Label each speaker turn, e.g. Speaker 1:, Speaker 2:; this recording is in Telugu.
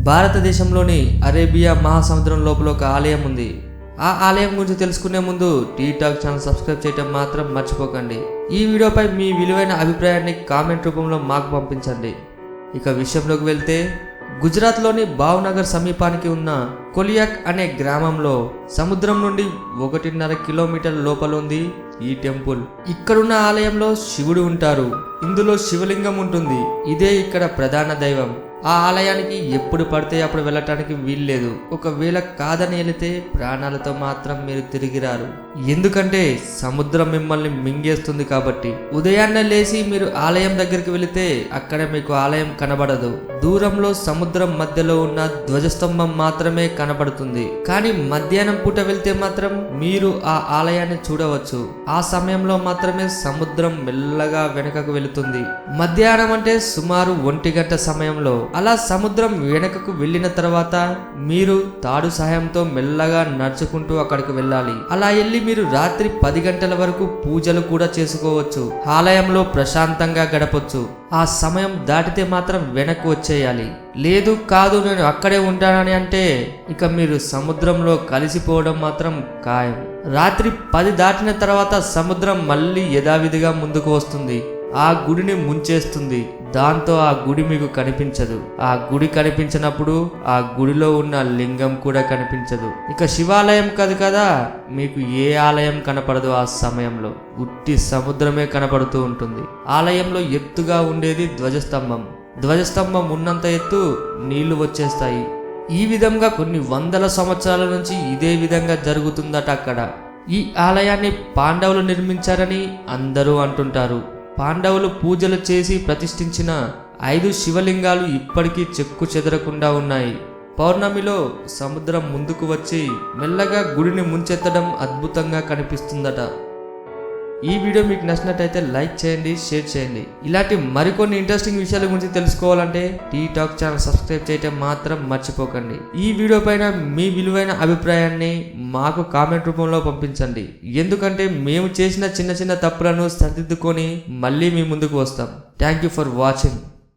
Speaker 1: భారతదేశంలోని అరేబియా మహాసముద్రం లోపల ఒక ఆలయం ఉంది. ఆ ఆలయం గురించి తెలుసుకునే ముందు టీ టాక్ ఛానల్ సబ్స్క్రైబ్ చేయడం మాత్రం మర్చిపోకండి. ఈ వీడియోపై మీ విలువైన అభిప్రాయాన్ని కామెంట్ రూపంలో మాకు పంపించండి. ఇక విషయంలోకి వెళ్తే, గుజరాత్లోని భావ్నగర్ సమీపానికి ఉన్న కొలియాక్ అనే గ్రామంలో సముద్రం నుండి 1.5 కిలోమీటర్ల లోపల ఉంది ఈ టెంపుల్. ఇక్కడున్న ఆలయంలో శివుడు ఉంటారు. ఇందులో శివలింగం ఉంటుంది. ఇదే ఇక్కడ ప్రధాన దైవం. ఆ ఆలయానికి ఎప్పుడు పడితే అప్పుడు వెళ్ళటానికి వీల్లేదు. ఒకవేళ కాదని వెళితే ప్రాణాలతో మాత్రం మీరు తిరిగి రారు. ఎందుకంటే సముద్రం మిమ్మల్ని మింగేస్తుంది కాబట్టి. ఉదయాన్నే లేచి మీరు ఆలయం దగ్గరికి వెళితే అక్కడ మీకు ఆలయం కనబడదు. దూరంలో సముద్రం మధ్యలో ఉన్న ధ్వజస్తంభం మాత్రమే కనబడుతుంది. కానీ మధ్యాహ్నం పూట వెళ్తే మాత్రం మీరు ఆ ఆలయాన్ని చూడవచ్చు. ఆ సమయంలో మాత్రమే సముద్రం మెల్లగా వెనుకకు వెళుతుంది. మధ్యాహ్నం అంటే సుమారు 1 గంట సమయంలో. అలా సముద్రం వెనుకకు వెళ్ళిన తర్వాత మీరు తాడు సహాయంతో మెల్లగా నడుచుకుంటూ అక్కడికి వెళ్ళాలి. అలా వెళ్ళి మీరు రాత్రి 10 గంటల వరకు పూజలు కూడా చేసుకోవచ్చు. ఆలయంలో ప్రశాంతంగా గడపొచ్చు. ఆ సమయం దాటితే మాత్రం వెనక్కి వచ్చేయాలి. లేదు కాదు నేను అక్కడే ఉంటానని అంటే ఇక మీరు సముద్రంలో కలిసిపోవడం మాత్రం ఖాయం. రాత్రి 10 దాటిన తర్వాత సముద్రం మళ్ళీ యథావిధిగా ముందుకు వస్తుంది. ఆ గుడిని ముంచేస్తుంది. దాంతో ఆ గుడి మీకు కనిపించదు. ఆ గుడి కనిపించినప్పుడు ఆ గుడిలో ఉన్న లింగం కూడా కనిపించదు. ఇక శివాలయం కాదు కదా, మీకు ఏ ఆలయం కనపడదు. ఆ సమయంలో ఉట్టి సముద్రమే కనపడుతూ ఉంటుంది. ఆలయంలో ఎత్తుగా ఉండేది ధ్వజస్తంభం. ధ్వజస్తంభం ఉన్నంత ఎత్తు నీళ్లు వచ్చేస్తాయి. ఈ విధంగా కొన్ని వందల సంవత్సరాల నుంచి ఇదే విధంగా జరుగుతుందట అక్కడ. ఈ ఆలయాన్ని పాండవులు నిర్మించారని అందరూ అంటుంటారు. పాండవులు పూజలు చేసి ప్రతిష్ఠించిన 5 శివలింగాలు ఇప్పటికీ చెక్కు చెదరకుండా ఉన్నాయి. పౌర్ణమిలో సముద్రం ముందుకు వచ్చి మెల్లగా గుడిని ముంచెత్తడం అద్భుతంగా కనిపిస్తుందట. ఈ వీడియో మీకు నచ్చినట్టయితే లైక్ చేయండి, షేర్ చేయండి. ఇలాంటి మరికొన్ని ఇంట్రెస్టింగ్ విషయాల గురించి తెలుసుకోవాలంటే టీ టాక్ ఛానల్ సబ్స్క్రైబ్ చేయడం మాత్రం మర్చిపోకండి. ఈ వీడియో పైన మీ విలువైన అభిప్రాయాన్ని మాకు కామెంట్ రూపంలో పంపించండి. ఎందుకంటే మేము చేసిన చిన్న చిన్న తప్పులను సరిదిద్దుకొని మళ్ళీ మీ ముందుకు వస్తాం. Thank you for watching.